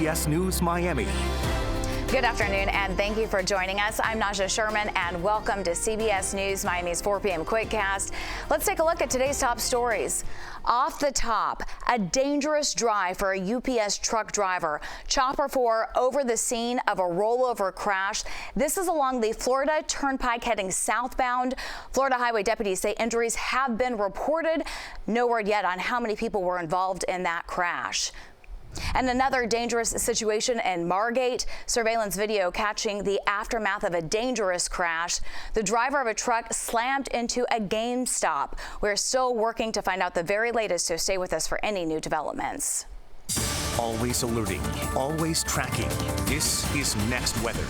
CBS News Miami. Good afternoon, and thank you for joining us. I'm Naja Sherman, and welcome to CBS News Miami's 4 p.m. Quickcast. Let's take a look at today's top stories. Off the top, a dangerous drive for a UPS truck driver. Chopper 4 over the scene of a rollover crash. This is along the Florida Turnpike heading southbound. Florida highway deputies say injuries have been reported. No word yet on how many people were involved in that crash. And another dangerous situation in Margate. Surveillance video catching the aftermath of a dangerous crash. The driver of a truck slammed into a GameStop. We're still working to find out the very latest, so stay with us for any new developments. Always alerting, always tracking. This is Next Weather.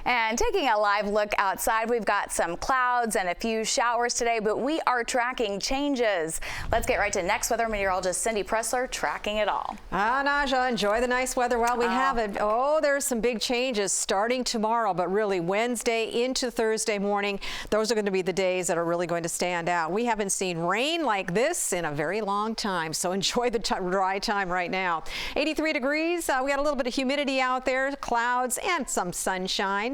And taking a live look outside, we've got some clouds and a few showers today, but we are tracking changes. Let's get right to Next Weather meteorologist Cindy Pressler tracking it all. Naja, enjoy the nice weather while we have it. Oh, there's some big changes starting tomorrow, but really Wednesday into Thursday morning. Those are going to be the days that are really going to stand out. We haven't seen rain like this in a very long time, so enjoy the dry time right now. 83 degrees. We got a little bit of humidity out there, clouds and some sunshine.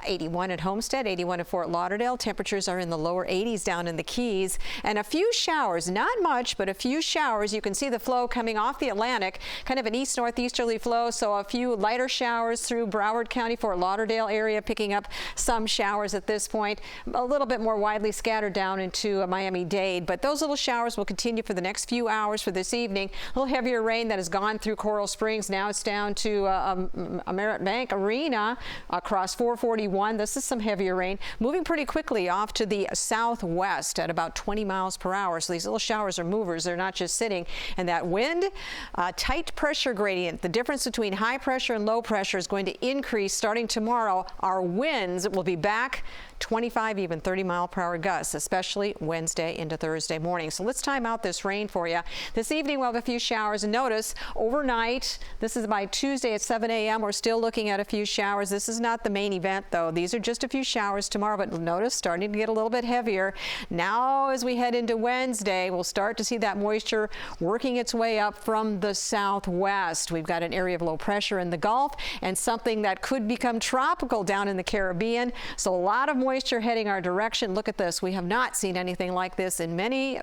81 at Homestead, 81 at Fort Lauderdale. Temperatures are in the lower 80s down in the Keys, and a few showers, not much, but a few showers. You can see the flow coming off the Atlantic, kind of an east-northeasterly flow, so a few lighter showers through Broward County, Fort Lauderdale area, picking up some showers at this point. A little bit more widely scattered down into Miami-Dade, but those little showers will continue for the next few hours for this evening. A little heavier rain that has gone through Coral Springs. Now it's down to Merritt Bank Arena across 441. This is some heavier rain moving pretty quickly off to the southwest at about 20 miles per hour. So these little showers are movers. They're not just sitting. And that wind, tight pressure gradient, the difference between high pressure and low pressure is going to increase starting tomorrow. Our winds will be back 25, even 30 mile per hour gusts, especially Wednesday into Thursday morning. So let's time out this rain for you. This evening we'll have a few showers, and notice overnight, this is by Tuesday at 7 a.m. We're still looking at a few showers. This is not the main event though. These are just a few showers tomorrow, but notice starting to get a little bit heavier. Now as we head into Wednesday, we'll start to see that moisture working its way up from the southwest. We've got an area of low pressure in the Gulf and something that could become tropical down in the Caribbean. So a lot of moisture heading our direction. Look at this. We have not seen anything like this in many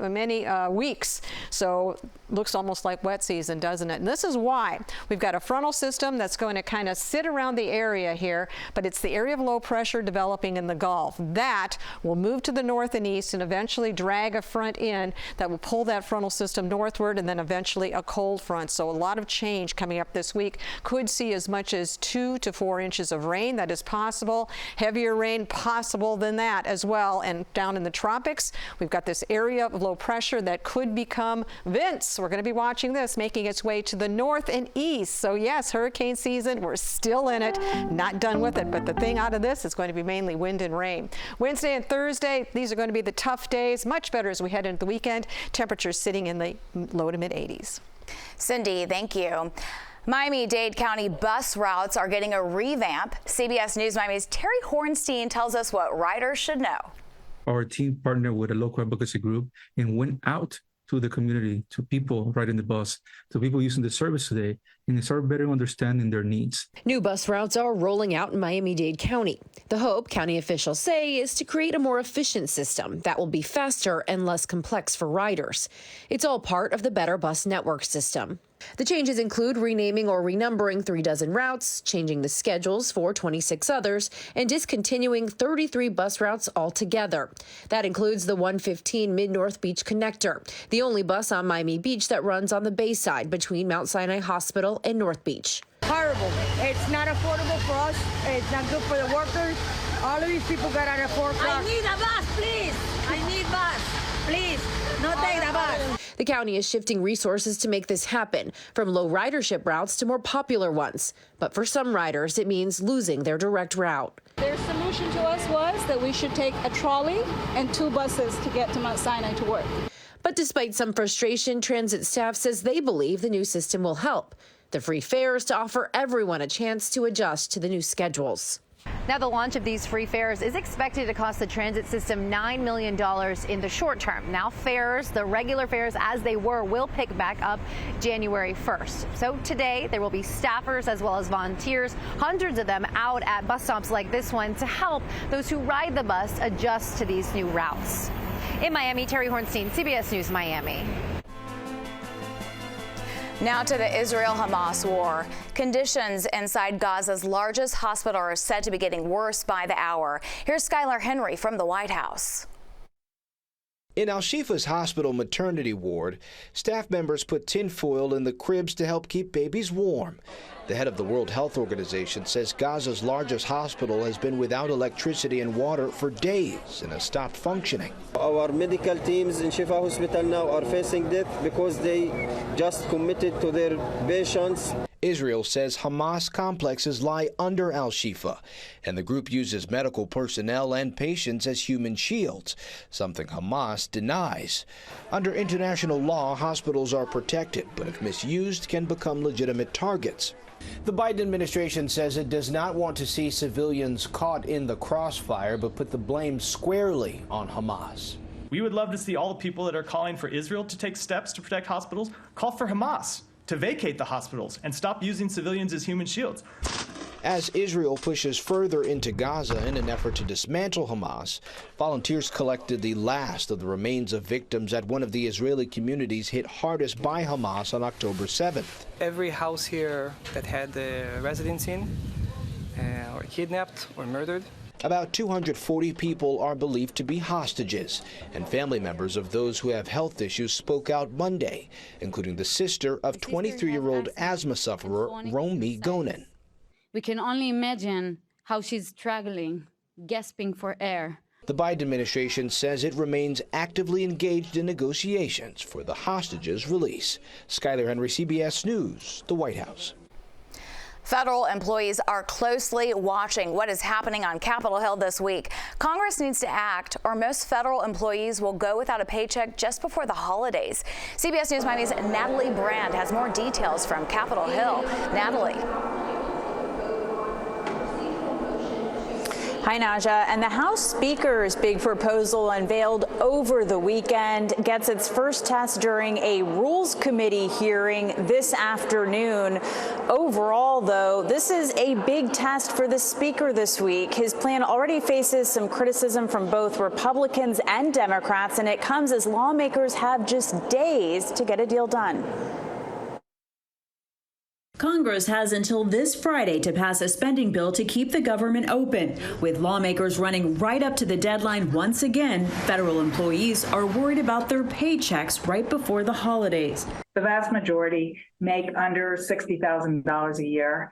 weeks. So looks almost like wet season, doesn't it? And this is why we've got a frontal system that's going to kind of sit around the area here, but it's the area of low pressure developing in the Gulf. That will move to the north and east and eventually drag a front in that will pull that frontal system northward, and then eventually a cold front. So a lot of change coming up this week. Could see as much as 2 to 4 inches of rain. That is possible. Heavier rain possible than that as well. And down in the tropics, we've got this area of low pressure that could become Vince. We're going to be watching this making its way to the north and east. So yes, hurricane season, we're still in it, not done with it, but the thing out of this is going to be mainly wind and rain. Wednesday and Thursday, these are going to be the tough days, much better as we head into the weekend. Temperatures sitting in the low to mid 80s. Cindy, thank you. Miami-Dade County bus routes are getting a revamp. CBS News Miami's Terry Hornstein tells us what riders should know. Our team partnered with a local advocacy group and went out to the community, to people riding the bus, to people using the service today, and start better understanding their needs. New bus routes are rolling out in Miami-Dade County. The hope, county officials say, is to create a more efficient system that will be faster and less complex for riders. It's all part of the Better Bus Network system. The changes include renaming or renumbering 36 routes, changing the schedules for 26 others, and discontinuing 33 bus routes altogether. That includes the 115 Mid-North Beach Connector, the only bus on Miami Beach that runs on the Bayside between Mount Sinai Hospital and North Beach. Horrible. It's not affordable for us. It's not good for the workers. All of these people got out at 4 o'clock. I need a bus, please. I need bus. Please, no take the bus. The county is shifting resources to make this happen, from low ridership routes to more popular ones. But for some riders, it means losing their direct route. Their solution to us was that we should take a trolley and 2 buses to get to Mount Sinai to work. But despite some frustration, transit staff says they believe the new system will help. The free fares to offer everyone a chance to adjust to the new schedules. Now, the launch of these free fares is expected to cost the transit system $9 million in the short term. Now, fares, the regular fares as they were, will pick back up January 1st. So today there will be staffers as well as volunteers, hundreds of them out at bus stops like this one to help those who ride the bus adjust to these new routes. In Miami, Terry Hornstein, CBS News, Miami. Now to the Israel-Hamas war. Conditions inside Gaza's largest hospital are said to be getting worse by the hour. Here's Skylar Henry from the White House. In Al-Shifa's hospital maternity ward, staff members put tinfoil in the cribs to help keep babies warm. The head of the World Health Organization says Gaza's largest hospital has been without electricity and water for days and has stopped functioning. Our medical teams in Shifa Hospital now are facing death because they just committed to their patients. Israel says Hamas complexes lie under Al-Shifa, and the group uses medical personnel and patients as human shields, something Hamas denies. Under international law, hospitals are protected, but if misused, can become legitimate targets. The Biden administration says it does not want to see civilians caught in the crossfire, but put the blame squarely on Hamas. We would love to see all the people that are calling for Israel to take steps to protect hospitals call for Hamas to vacate the hospitals and stop using civilians as human shields. As Israel pushes further into Gaza in an effort to dismantle Hamas, volunteers collected the last of the remains of victims at one of the Israeli communities hit hardest by Hamas on October 7th. Every house here that had the residents in were kidnapped or murdered. About 240 people are believed to be hostages, and family members of those who have health issues spoke out Monday, including the sister of 23-year-old asthma sufferer Romi Gonen. We can only imagine how she's struggling, gasping for air. The Biden administration says it remains actively engaged in negotiations for the hostages' release. Skylar Henry, CBS News, the White House. Federal employees are closely watching what is happening on Capitol Hill this week. Congress needs to act, or most federal employees will go without a paycheck just before the holidays. CBS News Miami's Natalie Brand has more details from Capitol Hill. Natalie. Hi, Naja. And the House Speaker's big proposal unveiled over the weekend gets its first test during a Rules Committee hearing this afternoon. Overall, though, this is a big test for the Speaker this week. His plan already faces some criticism from both Republicans and Democrats, and it comes as lawmakers have just days to get a deal done. Congress has until this Friday to pass a spending bill to keep the government open. With lawmakers running right up to the deadline once again, federal employees are worried about their paychecks right before the holidays. The vast majority make under $60,000 a year.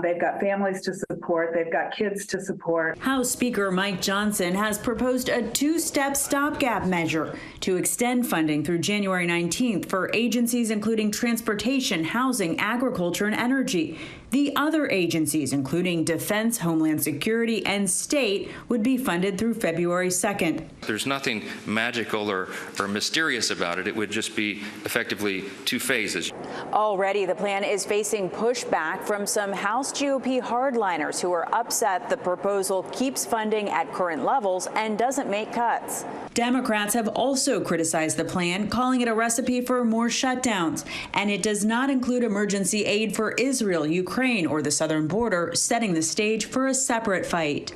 They've got families to support. They've got kids to support. House Speaker Mike Johnson has proposed a two-step stopgap measure to extend funding through January 19th for agencies including transportation, housing, agriculture, and energy. The other agencies, including Defense, Homeland Security, and State, would be funded through February 2nd. There's nothing magical or mysterious about it. It would just be effectively two phases. Already, the plan is facing pushback from some House GOP hardliners who are upset the proposal keeps funding at current levels and doesn't make cuts. Democrats have also criticized the plan, calling it a recipe for more shutdowns, and it does not include emergency aid for Israel, Ukraine, or the southern border, setting the stage for a separate fight.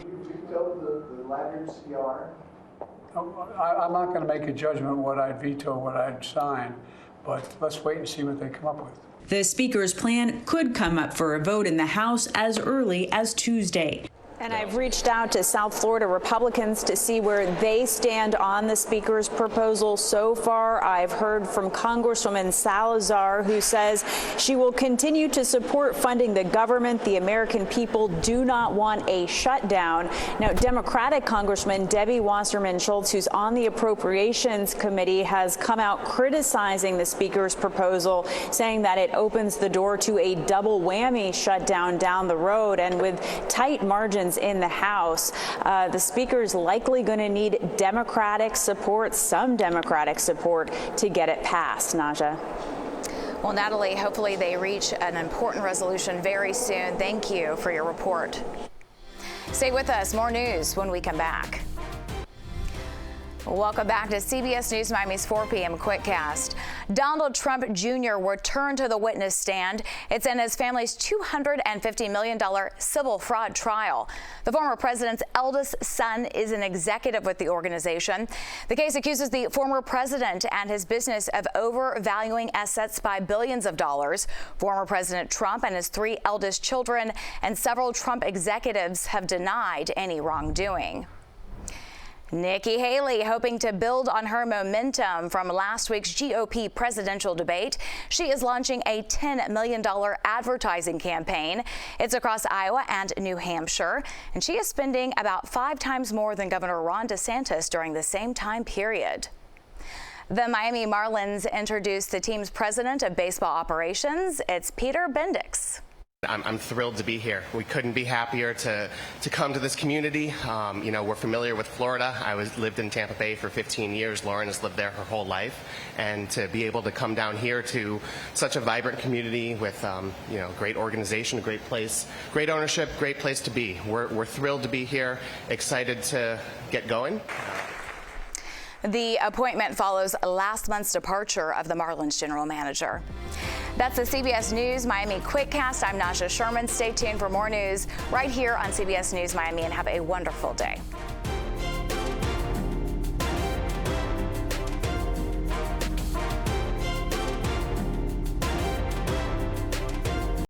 I'm not going to make a judgment what I'd veto, what I'd sign, but let's wait and see what they come up with. The Speaker's plan could come up for a vote in the House as early as Tuesday. And I've reached out to South Florida Republicans to see where they stand on the Speaker's proposal. So far, I've heard from Congresswoman Salazar, who says she will continue to support funding the government. The American people do not want a shutdown. Now, Democratic Congressman Debbie Wasserman Schultz, who's on the Appropriations Committee, has come out criticizing the Speaker's proposal, saying that it opens the door to a double whammy shutdown down the road. And with tight margins in the House, the Speaker's likely going to need Democratic support, some Democratic support, to get it passed. Naja. Well, Natalie, hopefully they reach an important resolution very soon. Thank you for your report. Stay with us. More news when we come back. Welcome back to CBS News Miami's 4 p.m. Quickcast. Donald Trump Jr. returned to the witness stand. It's in his family's $250 million civil fraud trial. The former president's eldest son is an executive with the organization. The case accuses the former president and his business of overvaluing assets by billions of dollars. Former President Trump and his 3 eldest children and several Trump executives have denied any wrongdoing. Nikki Haley hoping to build on her momentum from last week's GOP presidential debate. She is launching a $10 million advertising campaign. It's across Iowa and New Hampshire, and she is spending about 5 times more than Governor Ron DeSantis during the same time period. The Miami Marlins introduced the team's president of baseball operations. It's Peter Bendix. I'm thrilled to be here. We couldn't be happier to come to this community. We're familiar with Florida. I lived in Tampa Bay for 15 years. Lauren has lived there her whole life. And to be able to come down here to such a vibrant community with, great organization, a great place, great ownership, great place to be. We're thrilled to be here, excited to get going. The appointment follows last month's departure of the Marlins general manager. That's the CBS News Miami Quickcast. I'm Naja Sherman. Stay tuned for more news right here on CBS News Miami and have a wonderful day.